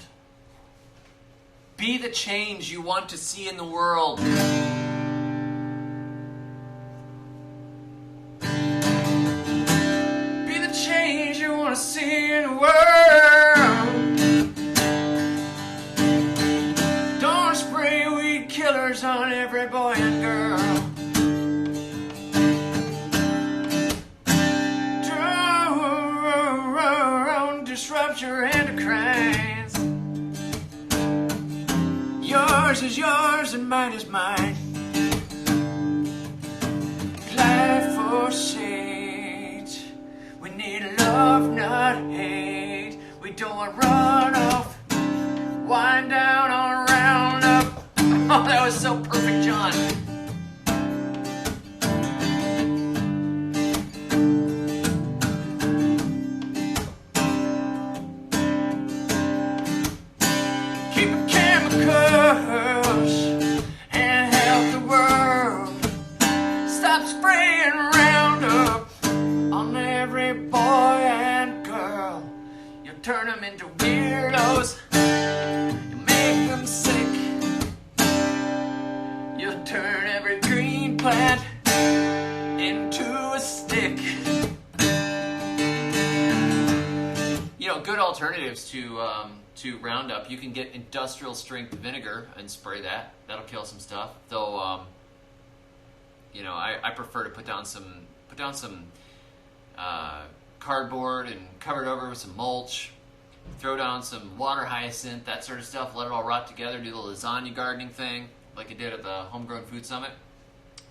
Be the change you want to see in the world. Be the change you want to see in the world. Don't spray weed killers on every boy and girl. Disrupt your endocrines. Yours is yours and mine is mine. Glyphosate. We need love, not hate. We don't want runoff. Wind down on RoundUp. Oh, that was so perfect, John. And help the world. Stop spraying RoundUp on every boy and girl. You'll turn them into weirdos. You'll make them sick. You'll turn every green plant into a stick. You know, good alternatives to RoundUp. You can get industrial strength vinegar and spray that. That'll kill some stuff. Though, I prefer to put down some cardboard and cover it over with some mulch. Throw down some water hyacinth, that sort of stuff. Let it all rot together. Do the lasagna gardening thing like I did at the Homegrown Food Summit.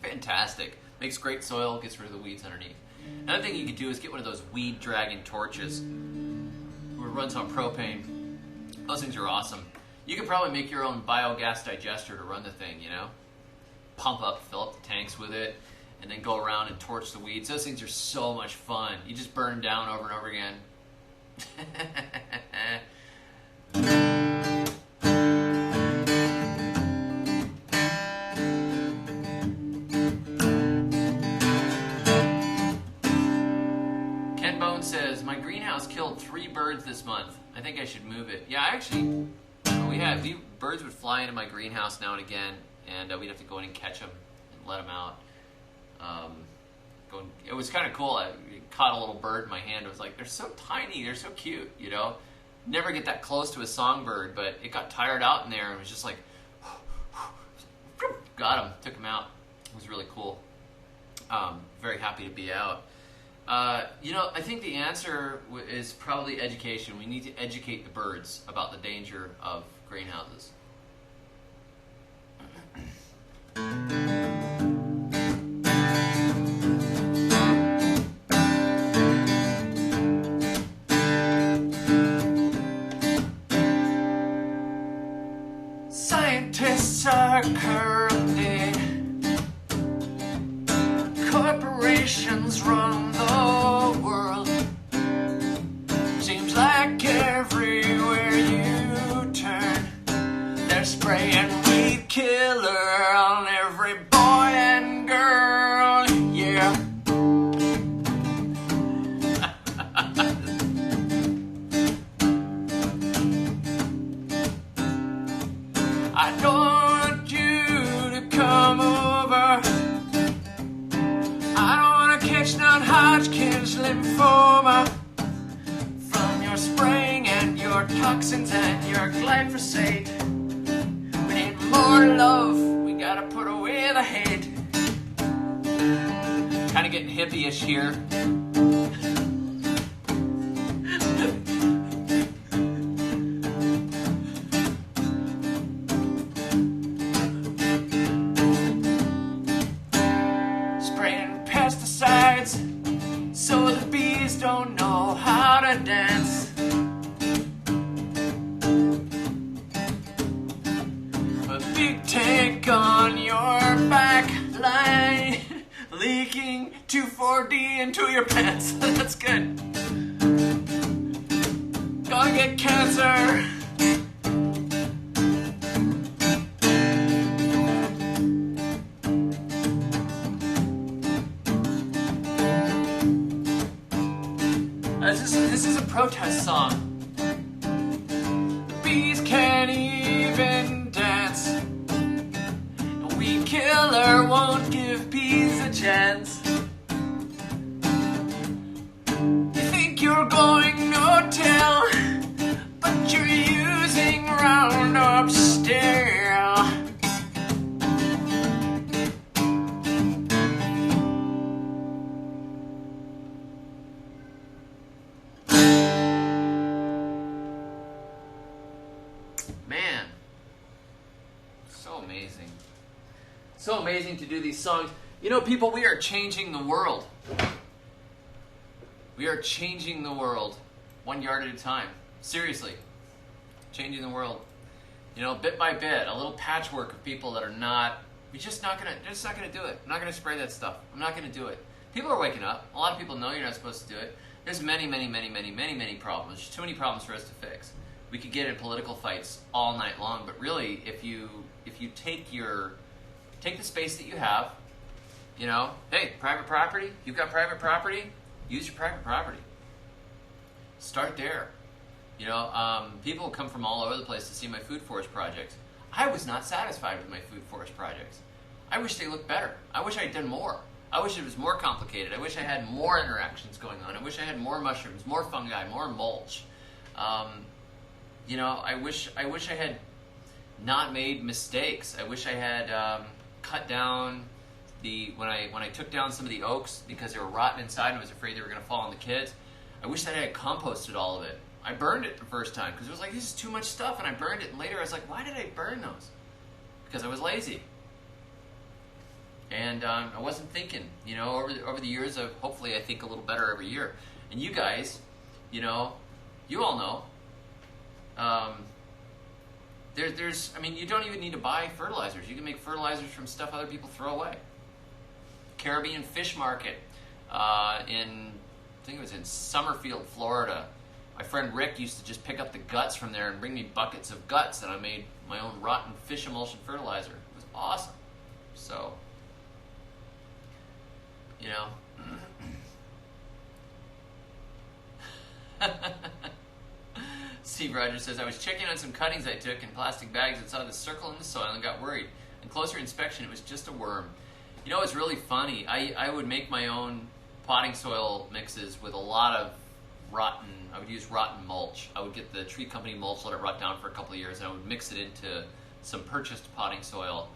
Fantastic. Makes great soil. Gets rid of the weeds underneath. Another thing you could do is get one of those weed dragging torches. It runs on propane. Those things are awesome. You could probably make your own biogas digester to run the thing, you know? Pump up, fill up the tanks with it, and then go around and torch the weeds. Those things are so much fun. You just burn them down over and over again. Ken Bone says, my greenhouse killed 3 birds this month. I think I should move it. Yeah, actually, birds would fly into my greenhouse now and again, and we'd have to go in and catch them and let them out. It was kind of cool. I caught a little bird in my hand. It was like, they're so tiny, they're so cute, you know? Never get that close to a songbird, but it got tired out in there and was just like, got him, took him out. It was really cool. Very happy to be out. I think the answer is probably education. We need to educate the birds about the danger of greenhouses. Scientists are corrupted. Corporations run the world. Seems like everywhere you turn, they're spraying weed kill. your toxins and your glyphosate. We need more love, we gotta put away the hate. Kind of getting hippie-ish here. Spraying pesticides so the bees don't know how to dance. A big tank on your back line, leaking 2,4-D into your pants. That's good. Gonna get cancer. This is a protest song. The bees can't even dance. A weed killer won't give bees a chance. You think you're going no-till, but you're using RoundUp still. Man, so amazing. So amazing to do these songs. You know, people, we are changing the world. We are changing the world 1 yard at a time. Seriously, changing the world. You know, bit by bit, a little patchwork of people that are not. They're just not gonna do it. I'm not gonna spray that stuff. I'm not gonna do it. People are waking up. A lot of people know you're not supposed to do it. There's many problems. There's too many problems for us to fix. We could get in political fights all night long, but really, if you take the space that you have, you know, hey, private property, you've got private property, use your private property. Start there. You know, people come from all over the place to see my food forest projects. I was not satisfied with my food forest projects. I wish they looked better. I wish I had done more. I wish it was more complicated. I wish I had more interactions going on. I wish I had more mushrooms, more fungi, more mulch. You know, I wish I had not made mistakes. I wish I had cut down when I took down some of the oaks because they were rotten inside and I was afraid they were going to fall on the kids. I wish that I had composted all of it. I burned it the first time because it was like, this is too much stuff, and I burned it. And later I was like, why did I burn those? Because I was lazy. And I wasn't thinking. You know, over the years, hopefully I think a little better every year. And you guys, you know, you all know. I mean, you don't even need to buy fertilizers. You can make fertilizers from stuff other people throw away. Caribbean Fish Market I think it was in Summerfield, Florida. My friend Rick used to just pick up the guts from there and bring me buckets of guts, and I made my own rotten fish emulsion fertilizer. It was awesome. So, you know. Steve Rogers says, I was checking on some cuttings I took in plastic bags and saw this circle in the soil and got worried. In closer inspection, it was just a worm. You know, it's really funny. I would make my own potting soil mixes with a lot of I would use rotten mulch. I would get the tree company mulch, let it rot down for a couple of years, and I would mix it into some purchased potting soil.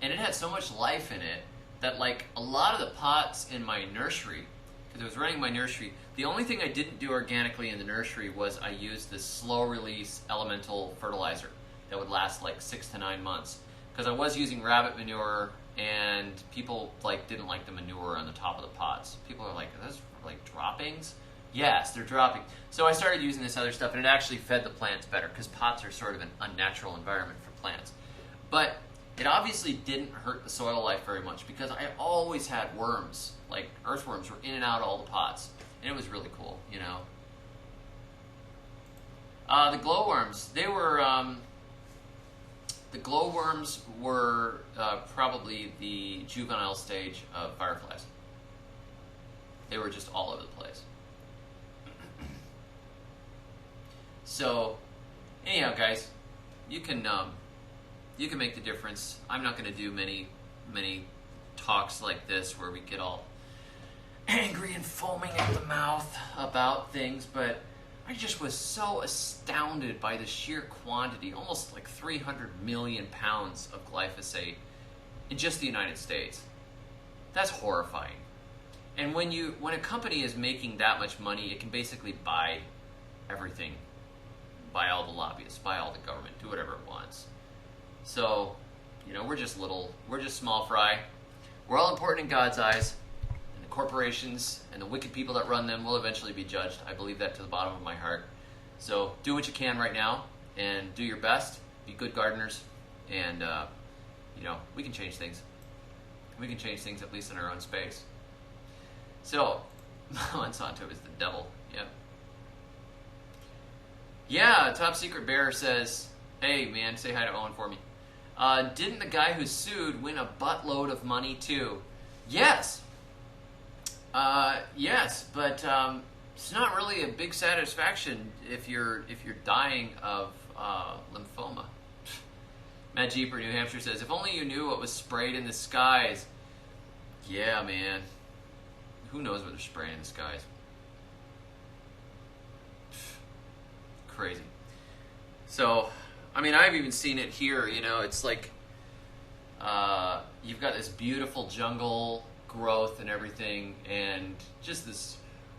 And it had so much life in it that, like, a lot of the pots in my nursery, because I was running my nursery, the only thing I didn't do organically in the nursery was I used this slow-release elemental fertilizer that would last like 6 to 9 months. Because I was using rabbit manure, and people didn't like the manure on the top of the pots. People are like, are those like droppings? Yes, they're dropping. So I started using this other stuff, and it actually fed the plants better, because pots are sort of an unnatural environment for plants. But it obviously didn't hurt the soil life very much, because I always had worms. Like, earthworms were in and out of all the pots. And it was really cool, you know. The glowworms, probably the juvenile stage of fireflies. They were just all over the place. So, anyhow, guys, you can make the difference. I'm not going to do many talks like this where we get all angry and foaming at the mouth about things, but I just was so astounded by the sheer quantity, almost like 300 million pounds of glyphosate in just the United States. That's horrifying. And when a company is making that much money, it can basically buy everything, buy all the lobbyists, buy all the government, do whatever it wants. So, we're just small fry. We're all important in God's eyes, and the corporations and the wicked people that run them will eventually be judged. I believe that to the bottom of my heart. So do what you can right now, and do your best. Be good gardeners, and we can change things. We can change things, at least in our own space. So, Monsanto is the devil. Yep. Yeah, Top Secret Bear says, hey man, say hi to Owen for me. Didn't the guy who sued win a buttload of money too? Yes. Yes, but it's not really a big satisfaction if you're dying of lymphoma. Matt Jeeper, New Hampshire says, if only you knew what was sprayed in the skies. Yeah, man. Who knows what they're spraying in the skies? Crazy. So, I've even seen it here. It's like you've got this beautiful jungle growth and everything, and just this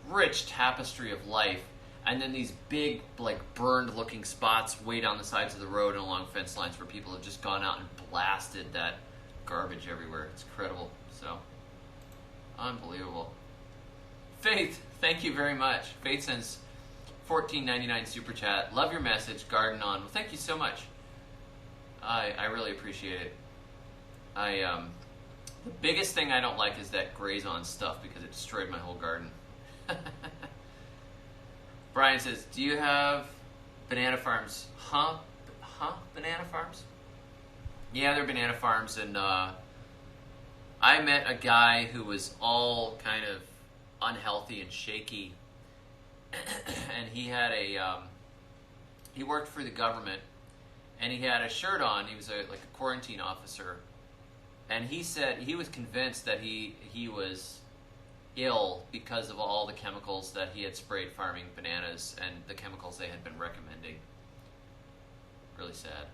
rich tapestry of life, and then these big, like, burned-looking spots way down the sides of the road and along fence lines where people have just gone out and blasted that garbage everywhere. It's incredible. So, unbelievable. Faith, thank you very much. Faith sends $14.99 super chat. Love your message. Garden on. Well, thank you so much. I really appreciate it. The biggest thing I don't like is that graze on stuff because it destroyed my whole garden. Brian says, do you have banana farms? Banana farms? Yeah, they're banana farms, and I met a guy who was all kind of unhealthy and shaky, and he had he worked for the government, and he had a shirt on. He was like a quarantine officer, and he said he was convinced that he was ill because of all the chemicals that he had sprayed farming bananas and the chemicals they had been recommending. Really sad.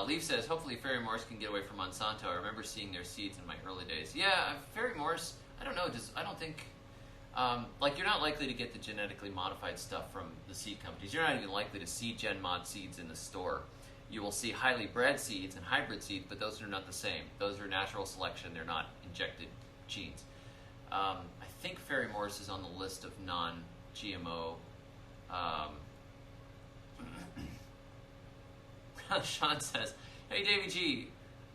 Leaf says, hopefully Ferry Morse can get away from Monsanto. I remember seeing their seeds in my early days. Yeah, Ferry Morse, I don't know, I don't think, you're not likely to get the genetically modified stuff from the seed companies. You're not even likely to see Gen Mod seeds in the store. You will see highly bred seeds and hybrid seeds, but those are not the same. Those are natural selection. They're not injected genes. I think Ferry Morse is on the list of non-GMO. Sean says, hey, Davey G,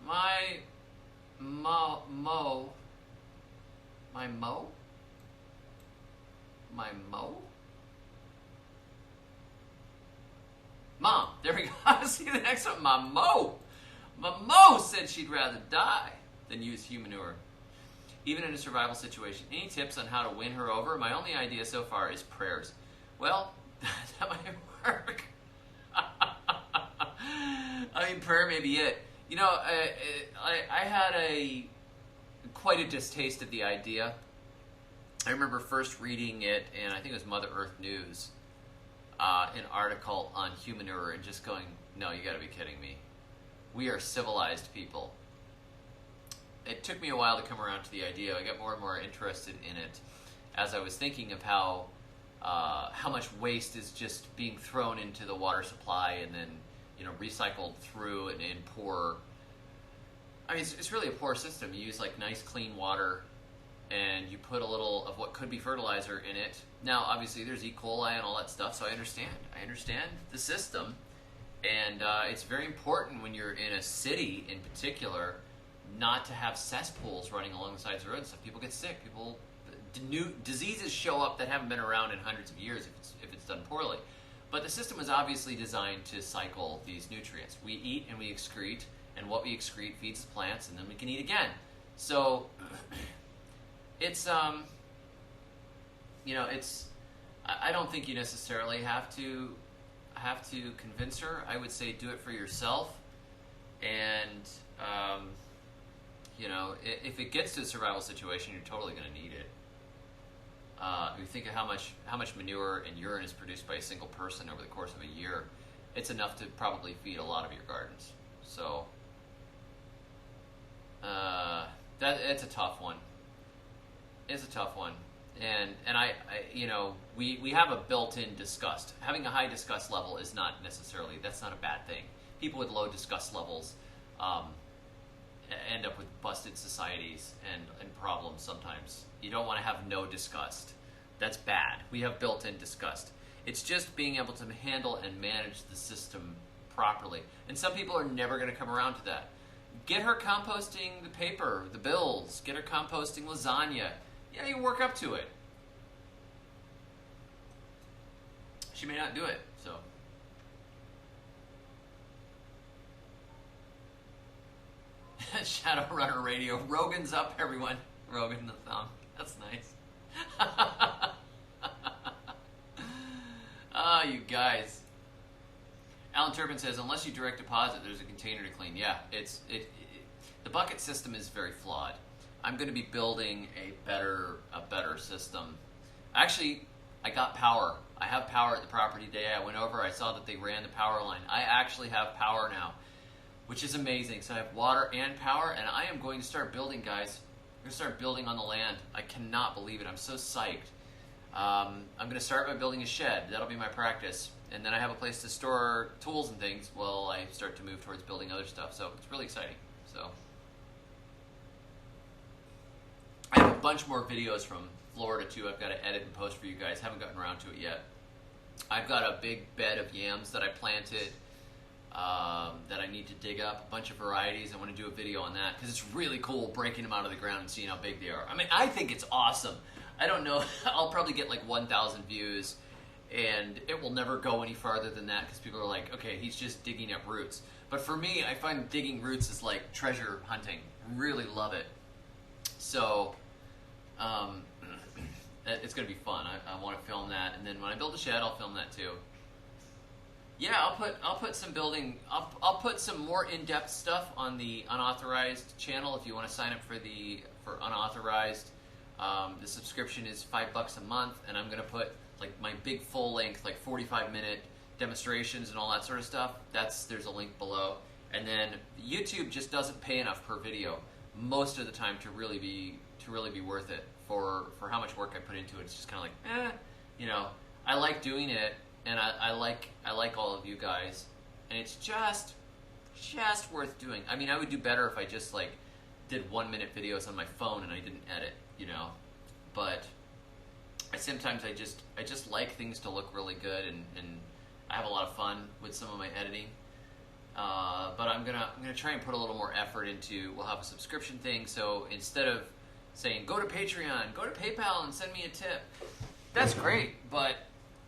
my Mo? Mom, there we go. See the next one, my Mo said she'd rather die than use human manure, even in a survival situation. Any tips on how to win her over? My only idea so far is prayers. Well, that might work. Prayer may be it. I had quite a distaste of the idea. I remember first reading it, and I think it was Mother Earth News, an article on human manure, and just going, no, you gotta be kidding me. We are civilized people. It took me a while to come around to the idea. I got more and more interested in it as I was thinking of how much waste is just being thrown into the water supply and then recycled through and in poor. It's really a poor system. You use like nice clean water, and you put a little of what could be fertilizer in it. Now, obviously, there's E. coli and all that stuff, so I understand. I understand the system, and it's very important when you're in a city, in particular, not to have cesspools running along the sides of the road and stuff. People get sick. New diseases show up that haven't been around in hundreds of years if it's done poorly. But the system was obviously designed to cycle these nutrients. We eat and we excrete, and what we excrete feeds the plants, and then we can eat again. So it's I don't think you necessarily have to convince her. I would say do it for yourself, and You know, if it gets to a survival situation, you're totally going to need it. If you think of how much manure and urine is produced by a single person over the course of a year, it's enough to probably feed a lot of your gardens. So it's a tough one. It's a tough one, and I you know, we have a built-in disgust. Having a high disgust level is not necessarily, that's not a bad thing. People with low disgust levels end up with busted societies and problems sometimes. You don't want to have no disgust. That's bad. We have built-in disgust. It's just being able to handle and manage the system properly. And some people are never going to come around to that. Get her composting the paper, the bills. Get her composting lasagna. Yeah, you work up to it. She may not do it, so. Shadowrunner Radio. Rogan's up, everyone. Rogan the thumb. That's nice. Oh, you guys. Alan Turpin says, unless you direct deposit, there's a container to clean. Yeah, the bucket system is very flawed. I'm going to be building a better system. Actually, I got power. I have power at the property today. I went over, I saw that they ran the power line. I actually have power now, which is amazing. So I have water and power, and I am going to start building, guys. I'm going to start building on the land. I cannot believe it. I'm so psyched. I'm going to start by building a shed. That'll be my practice. And then I have a place to store tools and things while I start to move towards building other stuff. So it's really exciting. So I have a bunch more videos from Florida too. I've got to edit and post for you guys. Haven't gotten around to it yet. I've got a big bed of yams that I planted that I need to dig up. A bunch of varieties. I want to do a video on that because it's really cool breaking them out of the ground and seeing how big they are. I mean, I think it's awesome. I don't know. I'll probably get like 1,000 views, and it will never go any farther than that because people are like, okay, he's just digging up roots. But for me, I find digging roots is like treasure hunting. Really love it. So it's going to be fun. I want to film that, and then when I build a shed, I'll film that too. Yeah, I'll put some building. I'll put some more in-depth stuff on the unauthorized channel if you want to sign up for unauthorized. The subscription is $5 a month, and I'm gonna put like my big full length, like 45-minute demonstrations and all that sort of stuff. There's a link below. And then YouTube just doesn't pay enough per video most of the time to really be worth it for how much work I put into it. It's just kind of like, you know, I like doing it, and I like all of you guys, and it's just worth doing. I mean, I would do better if I just like did 1-minute videos on my phone and I didn't edit, you know. But sometimes I just like things to look really good, and I have a lot of fun with some of my editing. But I'm gonna try and put a little more effort into. We'll have a subscription thing, so instead of saying go to Patreon, go to PayPal and send me a tip, that's great. But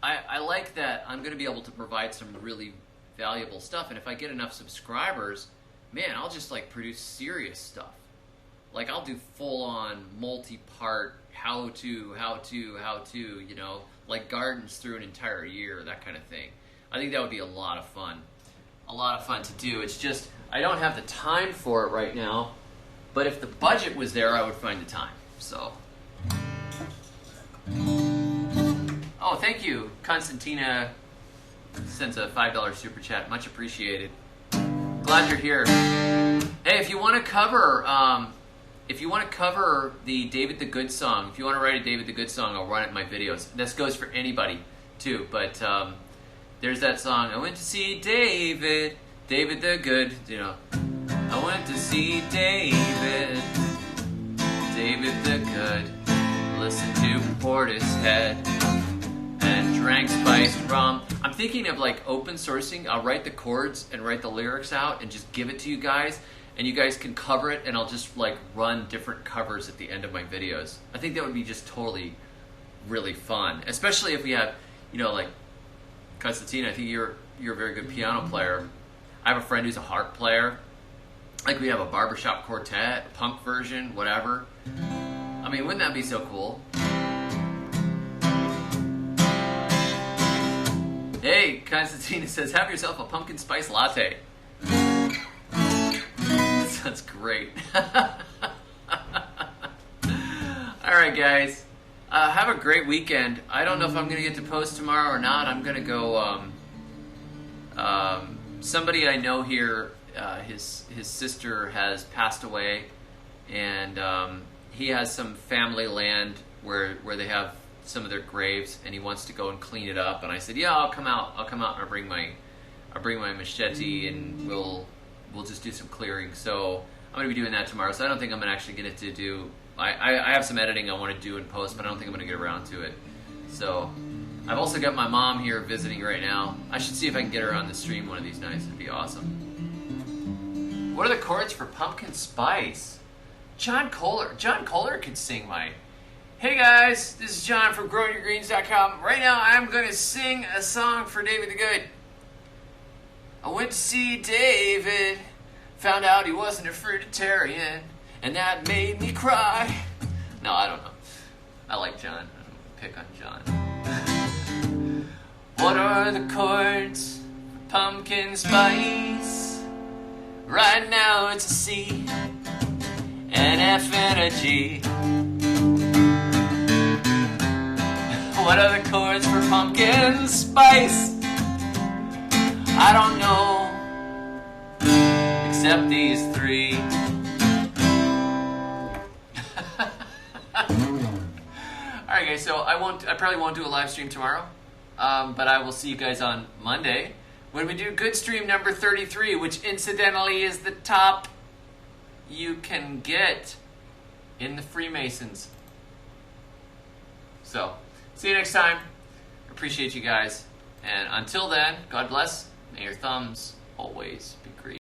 I like that I'm gonna be able to provide some really valuable stuff, and if I get enough subscribers, man, I'll just like produce serious stuff. Like I'll do full-on multi-part how to, you know, like gardens through an entire year, that kind of thing. I think that would be a lot of fun. A lot of fun to do. It's just, I don't have the time for it right now, but if the budget was there, I would find the time, so. Oh, thank you. Constantina sends a $5 super chat. Much appreciated. Glad you're here. Hey, if you want to cover the David the Good song, if you want to write a David the Good song, I'll run it in my videos. This goes for anybody, too, but there's that song, I went to see David the Good, you know. I went to see David the Good, listened to Portishead, and drank spiced rum. I'm thinking of like open sourcing. I'll write the chords and write the lyrics out and just give it to you guys, and you guys can cover it, and I'll just like run different covers at the end of my videos. I think that would be just totally really fun, especially if we have, you know, like Constantina, I think you're a very good piano player. I have a friend who's a harp player. Like we have a barbershop quartet, a punk version, whatever. I mean, wouldn't that be so cool? Hey, Constantina says, have yourself a pumpkin spice latte. That's great. All right, guys. Have a great weekend. I don't know if I'm going to get to post tomorrow or not. I'm going to go... somebody I know here, his sister has passed away, and he has some family land where they have some of their graves, and he wants to go and clean it up. And I said, yeah, I'll come out and I'll bring my machete, and we'll just do some clearing. So I'm going to be doing that tomorrow. So I don't think I'm going to actually get it to do. I have some editing I want to do in post, but I don't think I'm going to get around to it. So I've also got my mom here visiting right now. I should see if I can get her on the stream one of these nights. It'd be awesome. What are the chords for Pumpkin Spice? John Kohler could sing my... Hey guys, this is John from GrowingYourGreens.com. Right now I'm going to sing a song for David the Good. I went to see David, found out he wasn't a fruitarian, and that made me cry. No, I don't know. I like John. I'm going to pick on John. What are the chords for Pumpkin Spice? Right now it's a C, an F, and a G. What are the chords for Pumpkin Spice? I don't know, except these three. Alright guys, so I probably won't do a live stream tomorrow, but I will see you guys on Monday when we do Goodstream number 33, which incidentally is the top you can get in the Freemasons. So, see you next time. Appreciate you guys. And until then, God bless. May your thumbs always be green.